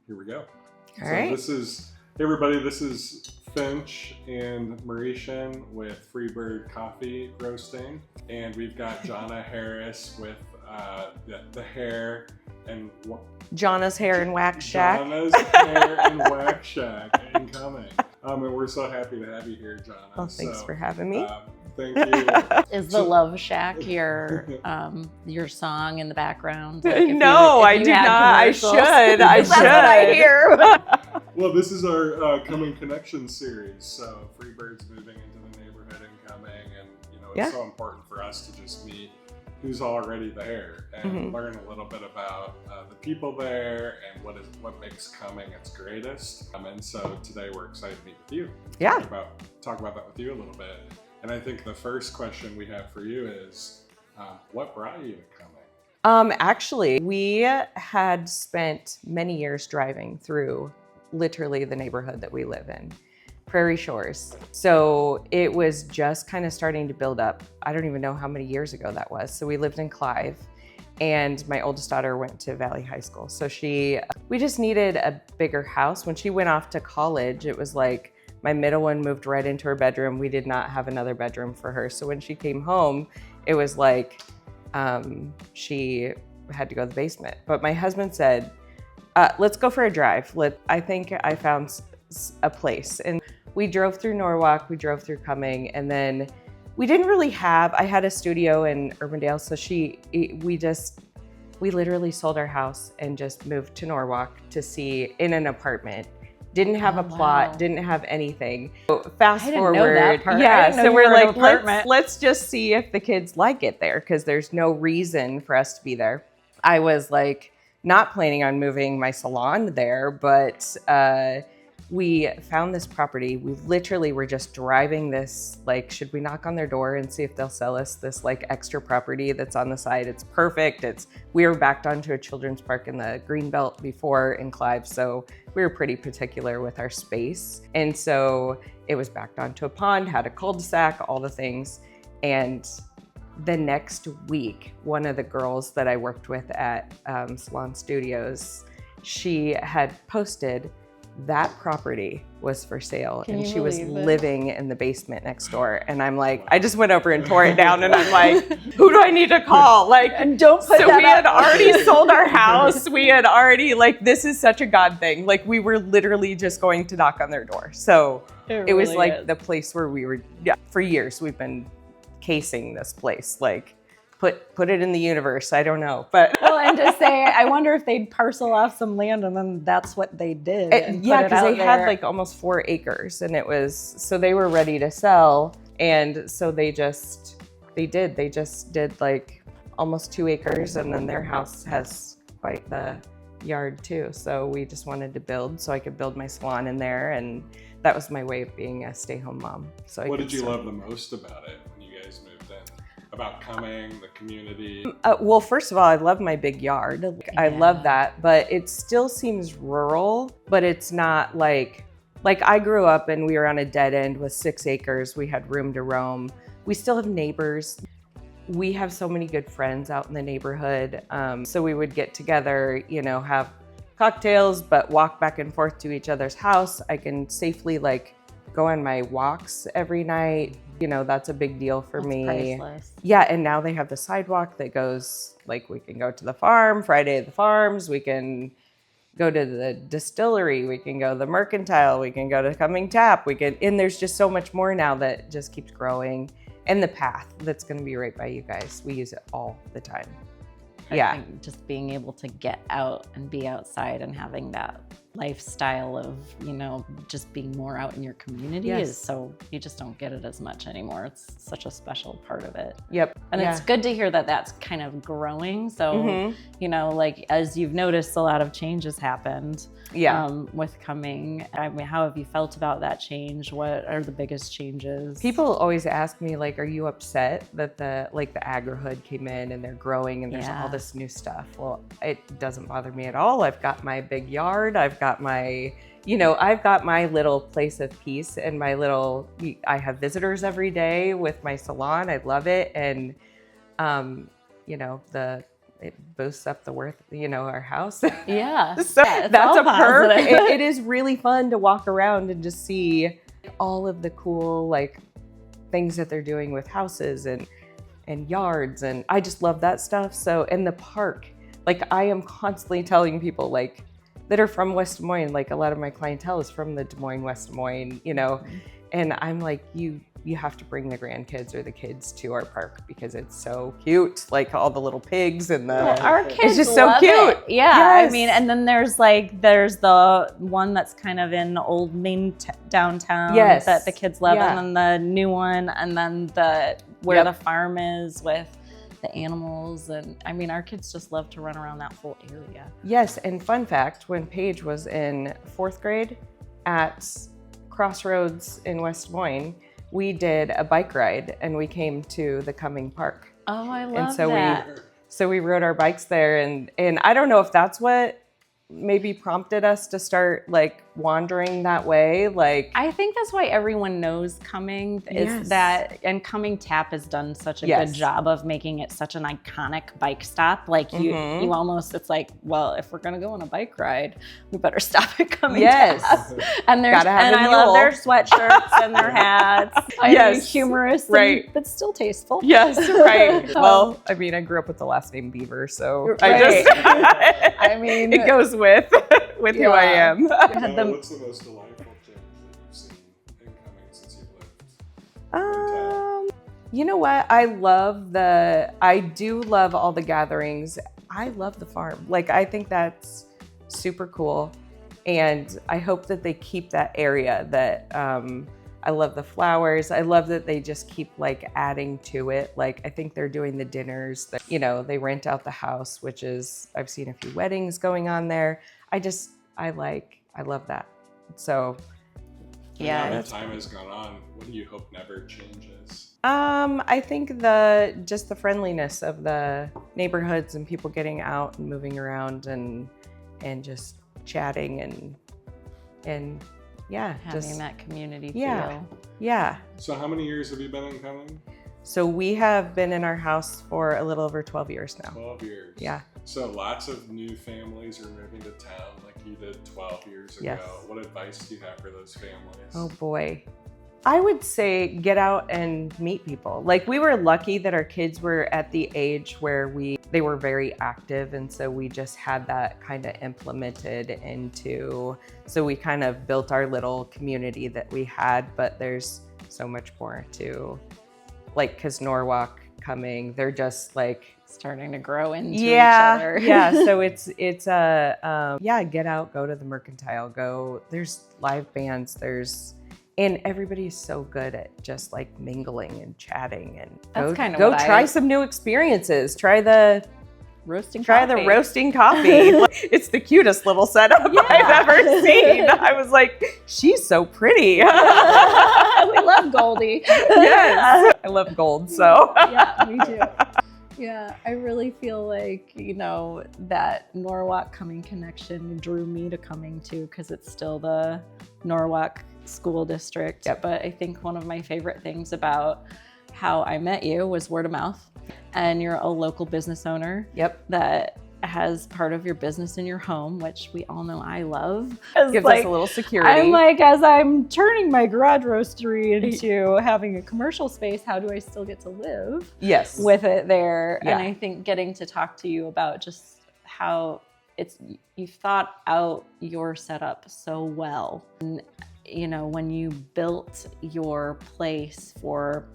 Here we go. All right. Hey everybody, this is Finch and Mauritian with Freebird Coffee Roasting. And we've got Jonna Harris with the hair and... Jonna's Hair and Wax Shack. Jonna's Hair and Wax Shack incoming. And we're so happy to have you here, Jonna. Well, thanks for having me. Thank you. Is the Love Shack your song in the background? No, I do not. I should. That's what I hear. Well, this is our Coming Connection series. So Freebird's moving into the neighborhood and coming, and it's so important for us to just meet who's already there and learn a little bit about the people there and what makes coming its greatest. And so today we're excited to meet with you. Yeah. Talk about that with you a little bit. And I think the first question we have for you is, what brought you to coming? Actually, we had spent many years driving through literally the neighborhood that we live in, Prairie Shores. So it was just kind of starting to build up. I don't even know how many years ago that was. So we lived in Clive, and my oldest daughter went to Valley High School. So we just needed a bigger house. When she went off to college, it was like, my middle one moved right into her bedroom. We did not have another bedroom for her. So when she came home, it was like she had to go to the basement. But my husband said, let's go for a drive. I think I found a place. And we drove through Norwalk, we drove through Cumming, and then we didn't really I had a studio in Urbandale. So we literally sold our house and just moved to Norwalk to see in an apartment. Didn't have a plot, didn't have anything. So fast forward, know that part. Yeah, so we're like, apartment. let's just see if the kids like it there, because there's no reason for us to be there. I was like not planning on moving my salon there, but we found this property. We literally were just driving this, like, should we knock on their door and see if they'll sell us this like extra property that's on the side? It's perfect. We were backed onto a children's park in the Greenbelt before in Clive, so we were pretty particular with our space. And so it was backed onto a pond, had a cul-de-sac, all the things. And the next week, one of the girls that I worked with at Salon Studios, she had posted that property was for sale, and she was living in the basement next door. And I'm like, I just went over and tore it down, and I'm like, who do I need to call? Like, and don't put so that we had already sold our house. We had already, like, this is such a God thing. Like, we were literally just going to knock on their door. So it was really like the place where we were, for years we've been casing this place, like, put it in the universe. I don't know, but well, and to say, I wonder if they'd parcel off some land, and then that's what they did. Yeah, because they had like almost 4 acres, and so they were ready to sell, and so they just did like almost 2 acres, and then their house has quite the yard too. So we just wanted to build so I could build my salon in there, and that was my way of being a stay-home mom. So what did you love the most about it when you guys moved in? About coming, the community? Well, first of all, I love my big yard. I love that, but it still seems rural, but it's not like I grew up and we were on a dead end with 6 acres. We had room to roam. We still have neighbors. We have so many good friends out in the neighborhood. So we would get together, have cocktails, but walk back and forth to each other's house. I can safely go on my walks every night. That's a big deal for me. Priceless. Yeah, and now they have the sidewalk that goes, we can go to the farm, Friday at the Farms, we can go to the distillery, we can go to the Mercantile, we can go to Cumming Tap, and there's just so much more now that just keeps growing. And the path that's gonna be right by you guys, we use it all the time. I think just being able to get out and be outside and having that lifestyle of, just being more out in your community is so, you just don't get it as much anymore. It's such a special part of it. Yep. And it's good to hear that that's kind of growing. So, as you've noticed, a lot of changes happened with coming. I mean, how have you felt about that change? What are the biggest changes? People always ask me, are you upset that the agri-hood came in and they're growing and there's all this new stuff? Well, it doesn't bother me at all. I've got my big yard. I've got my little place of peace and I have visitors every day with my salon. I love it. And, it boosts up the worth, our house. Yeah. So yeah, that's a perk. positive. It is really fun to walk around and just see all of the cool like things that they're doing with houses and yards, and I just love that stuff. So in the park, like I am constantly telling people like that are from West Des Moines, like a lot of my clientele is from the Des Moines, West Des Moines, and I'm like, you have to bring the grandkids or the kids to our park because it's so cute. Like all the little pigs and Our kids it's just so love cute. it. Yeah, Yes. I mean, and then there's the one that's kind of in Old Main downtown Yes. that the kids love, Yeah. and then the new one, and then where Yep. the farm is with the animals, and I mean, our kids just love to run around that whole area. Yes, and fun fact, when Paige was in 4th grade at Crossroads in West Des Moines, we did a bike ride and we came to the Cumming Park. Oh, I love And so that. So we rode our bikes there, and I don't know if that's what maybe prompted us to start like wandering that way. Like I think that's why everyone knows Cumming is Yes. that, and Cumming Tap has done such a Yes. good job of making it such an iconic bike stop. Like you almost, it's like, well, if we're gonna go on a bike ride, we better stop at Cumming Yes. Tap. And there's, Gotta have and a I love mule. their sweatshirts and their hats. I Yes. mean, humorous, Right. but still tasteful. yes, right. Well, I mean, I grew up with the last name Beaver, so Right. I just I mean, it goes with who I Yeah. am. had them- What's the most delightful change that you've seen in Cumming since you've lived? You know what? I do love all the gatherings. I love the farm. Like, I think that's super cool. And I hope that they keep that area that, I love the flowers. I love that they just keep like adding to it. Like, I think they're doing the dinners that, they rent out the house, which is, I've seen a few weddings going on there. I love that. So, Yeah. Now that time has gone on, what do you hope never changes? I think just the friendliness of the neighborhoods and people getting out and moving around and just chatting and yeah, having that community Yeah. feel. yeah. So how many years have you been in Cumming? So we have been in our house for a little over 12 years now. 12 years. Yeah. So lots of new families are moving to town like you did 12 years ago. Yes. What advice do you have for those families? Oh boy. I would say get out and meet people. Like, we were lucky that our kids were at the age where they were very active, and so we just had that kind of implemented into, so we kind of built our little community that we had, but there's so much more to, like, because Norwalk, Cumming, they're just like Starting to grow into each yeah, other. yeah. So it's yeah, get out, go to the Mercantile, there's live bands, and everybody is so good at just like mingling and chatting, and That's kinda go what try I- some new experiences. Try the roasting coffee. It's the cutest little setup I've ever seen. I was like, she's so pretty. We love Goldie. Yes, I love gold. So Yeah, me too. Yeah, I really feel like, that Norwalk Cumming connection drew me to Cumming too, because it's still the Norwalk school district. Yep. But I think one of my favorite things about how I met you was word of mouth. And you're a local business owner Yep. that has part of your business in your home, which we all know I love. Gives us a little security. I'm like, as I'm turning my garage roastery into having a commercial space, how do I still get to live yes. with it there? Yeah. And I think getting to talk to you about just how you thought out your setup so well. And, when you built your place for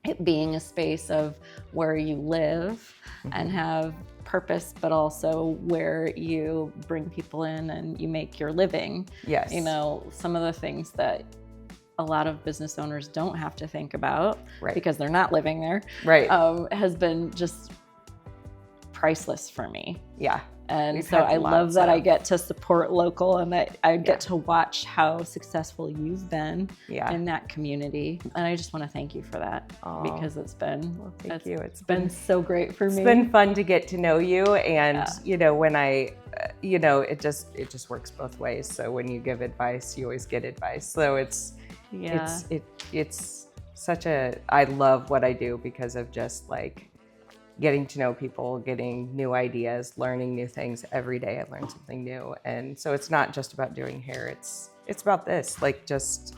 it being a space of where you live and have purpose, but also where you bring people in and you make your living. Yes. Some of the things that a lot of business owners don't have to think about Right. because they're not living there, Right. has been just priceless for me. Yeah. And We've so had I love lots that I of- get to support local and that I get to watch how successful you've been Yeah. in that community. And I just want to thank you for that Aw. because it's been, Well, thank you. It's been so great for It's me. been fun to get to know you, and Yeah. when I, it just works both ways. So when you give advice, you always get advice. So it's such a, I love what I do because of just like getting to know people, getting new ideas, learning new things every day. I learn something new. And so it's not just about doing hair. It's about this, like just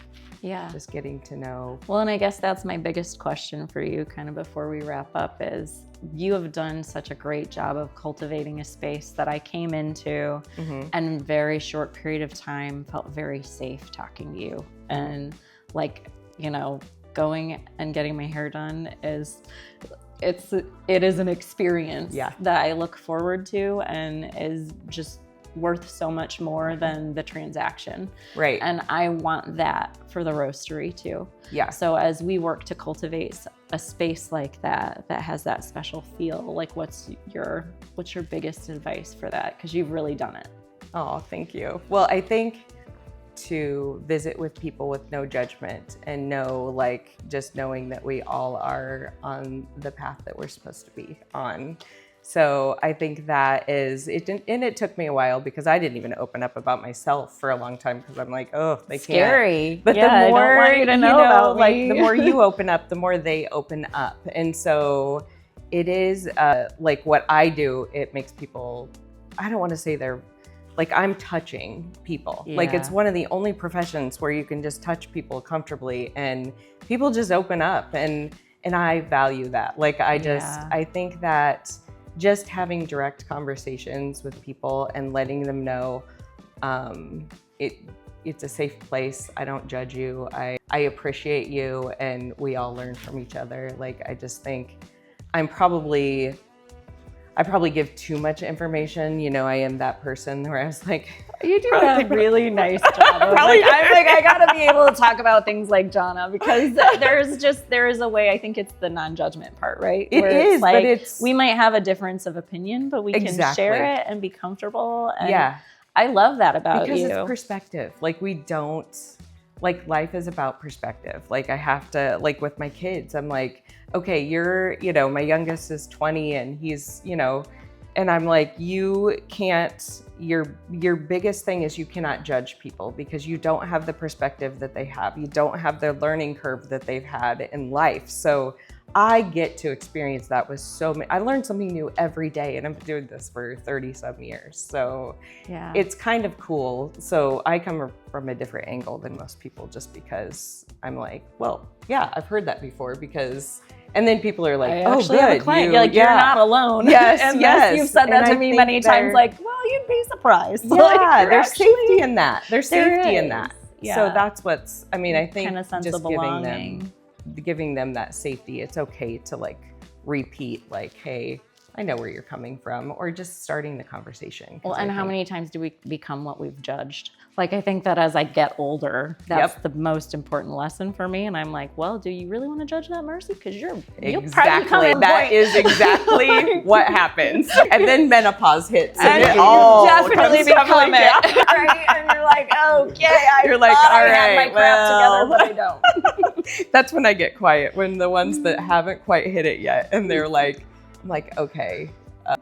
getting to know. Well, and I guess that's my biggest question for you kind of before we wrap up is you have done such a great job of cultivating a space that I came into and in a very short period of time felt very safe talking to you. And like, you know, going and getting my hair done it is an experience that I look forward to and is just worth so much more than the transaction. Right. And I want that for the roastery too. Yeah. So as we work to cultivate a space like that has that special feel, like what's your biggest advice for that? Because you've really done it. Oh, thank you. Well, I think to visit with people with no judgment and just knowing that we all are on the path that we're supposed to be on. So I think that is it. And it took me a while because I didn't even open up about myself for a long time because I'm like, oh, they scary. Can't. But yeah, the more I don't want you to know about like me. the more you open up, the more they open up. And so it is like what I do. It makes people. I don't want to say they're. Like I'm touching people. Like it's one of the only professions where you can just touch people comfortably and people just open up and I value that. Like I think that just having direct conversations with people and letting them know it's a safe place. I don't judge you. I appreciate you and we all learn from each other. Like I just think I probably give too much information. You know, I am that person where I was like, you do a really nice job. I gotta be able to talk about things like Jonna because there is a way, I think it's the non-judgment part, right? It is, like, but we might have a difference of opinion, but we can share it and be comfortable. And I love that about you. Because it's perspective. Like we don't, like life is about perspective. Like I have to, like with my kids, I'm like, okay, my youngest is 20 and he's, and I'm like, you can't, your biggest thing is you cannot judge people because you don't have the perspective that they have. You don't have the learning curve that they've had in life. So I get to experience that with I learn something new every day and I've been doing this for 30-some years. So it's kind of cool. So I come from a different angle than most people just because I'm like, well, yeah, I've heard that before and then people are like, oh, good. Have a client. You're not alone. Yes, and yes. You've said that to me many times, like, well, you'd be surprised. Yeah, like, there's safety in that. There's safety in that. Yeah. So that's I think kind of sense just of belonging. giving them that safety. It's okay to like repeat like, hey, I know where you're coming from, or just starting the conversation. Well, and how many times do we become what we've judged? Like, I think that as I get older, that's the most important lesson for me. And I'm like, well, do you really want to judge that, Mercy? Because you'll exactly. That is exactly what happens. And then menopause hits, and it all definitely become it. Right? And you're like, okay, you're like, all right, I had my crap together, but I don't. That's when I get quiet, when the ones that haven't quite hit it yet, and they're like, I'm like, okay.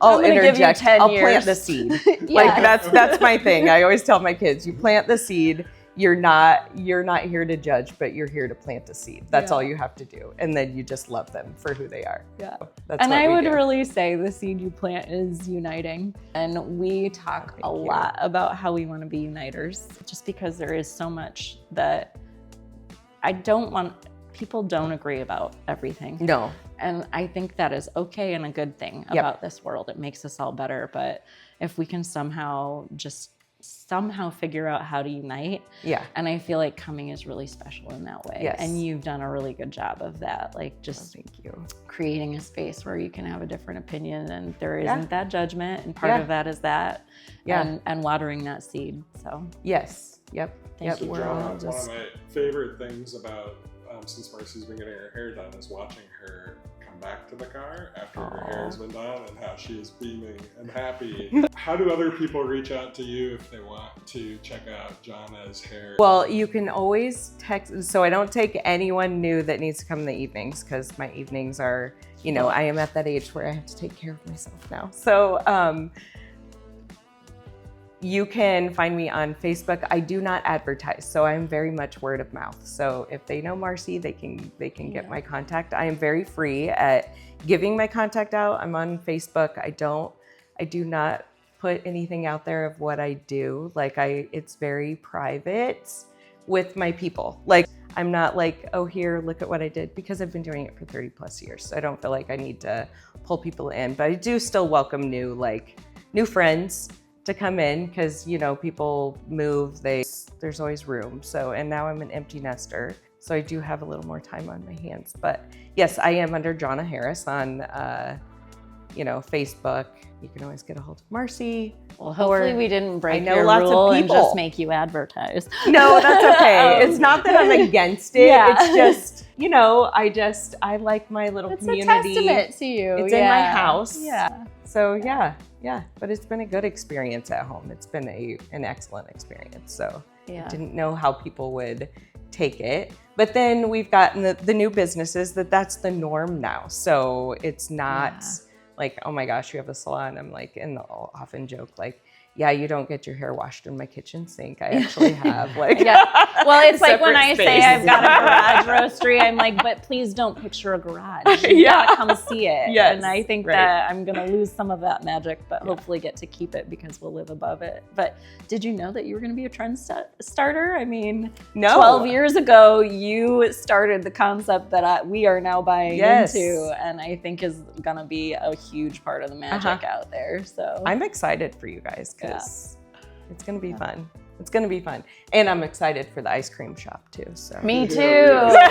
I'll interject. I'll plant the seed. Like that's my thing. I always tell my kids, you plant the seed. You're not here to judge, but you're here to plant a seed. That's all you have to do. And then you just love them for who they are. Yeah. That's and I would really say the seed you plant is uniting. And we talk a lot about how we want to be uniters, just because there is so much that people don't agree about everything. No. And I think that is okay and a good thing about this world. It makes us all better. But if we can somehow figure out how to unite. Yeah. And I feel like Coming is really special in that way. Yes. And you've done a really good job of that. Like just thank you. Creating a space where you can have a different opinion and there isn't that judgment. And part of that is that and watering that seed. So yes. Yep. Thank you. One of my favorite things about since Marcy's been getting her hair done is watching her come back to the car after her hair has been done and how she is beaming and happy. How do other people reach out to you if they want to check out Jonna's hair? Well, you can always text. So I don't take anyone new that needs to come in the evenings because my evenings are, I am at that age where I have to take care of myself now. So You can find me on Facebook. I do not advertise, so I'm very much word of mouth. So if they know Marcy, they can get my contact. I am very free at giving my contact out. I'm on Facebook. I do not put anything out there of what I do. Like it's very private with my people. Like I'm not like, oh, here, look at what I did, because I've been doing it for 30 plus years. So I don't feel like I need to pull people in, but I do still welcome new friends to come in, because people move, there's always room. So, and now I'm an empty nester, so I do have a little more time on my hands. But yes, I am under Jonna Harris on Facebook. You can always get a hold of Marcy. Well, hopefully we didn't break your lots rule of and people. just make you advertise. No, that's okay. It's not that I'm against it. Yeah. It's just, I like my little community. It's a testament to you. It's in my house. Yeah. So yeah. But it's been a good experience at home. It's been an excellent experience. So I didn't know how people would take it. But then we've gotten the new businesses that's the norm now. So it's not like, oh my gosh, you have a salon. I'm like, and I'll often joke like, yeah, you don't get your hair washed in my kitchen sink. I actually have like, Well, it's like when I space. say I've got a garage roastery, I'm like, but please don't picture a garage. You gotta come see it. Yes, and I think that I'm gonna lose some of that magic, but hopefully get to keep it because we'll live above it. But did you know that you were gonna be a trend starter? I mean, no. 12 years ago, you started the concept that we are now buying into, and I think is gonna be a huge part of the magic out there. So I'm excited for you guys. It's gonna be fun. It's gonna be fun, and I'm excited for the ice cream shop too. So me too.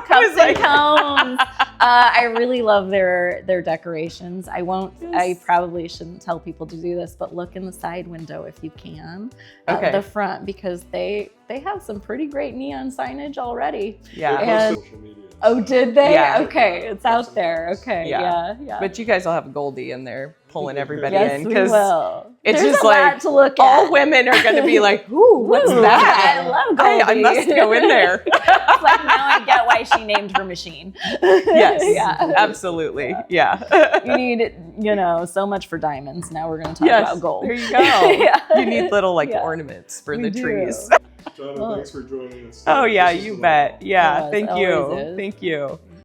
Cups and cones. I really love their decorations. I probably shouldn't tell people to do this, but look in the side window if you can, at the front, because they have some pretty great neon signage already. Yeah. And, social media. oh, did they? Yeah. Okay, it's out there. Okay. Yeah. But you guys will have Goldie in there pulling everybody Yes, in, we will. it's There's just a like lot to look all at. women are going to be like, "Ooh, what's that? I love Goldie. I must go in there." It's like now I get why she named her machine. Yes, Yeah. absolutely, yeah. You need, so much for diamonds. Now we're going to talk about gold. There you go. Yeah. You need little ornaments for the do. trees. Jonna, thanks for joining us. Oh yeah, This is you really bet. fun. Yeah, Yes, thank always you. is. Thank you.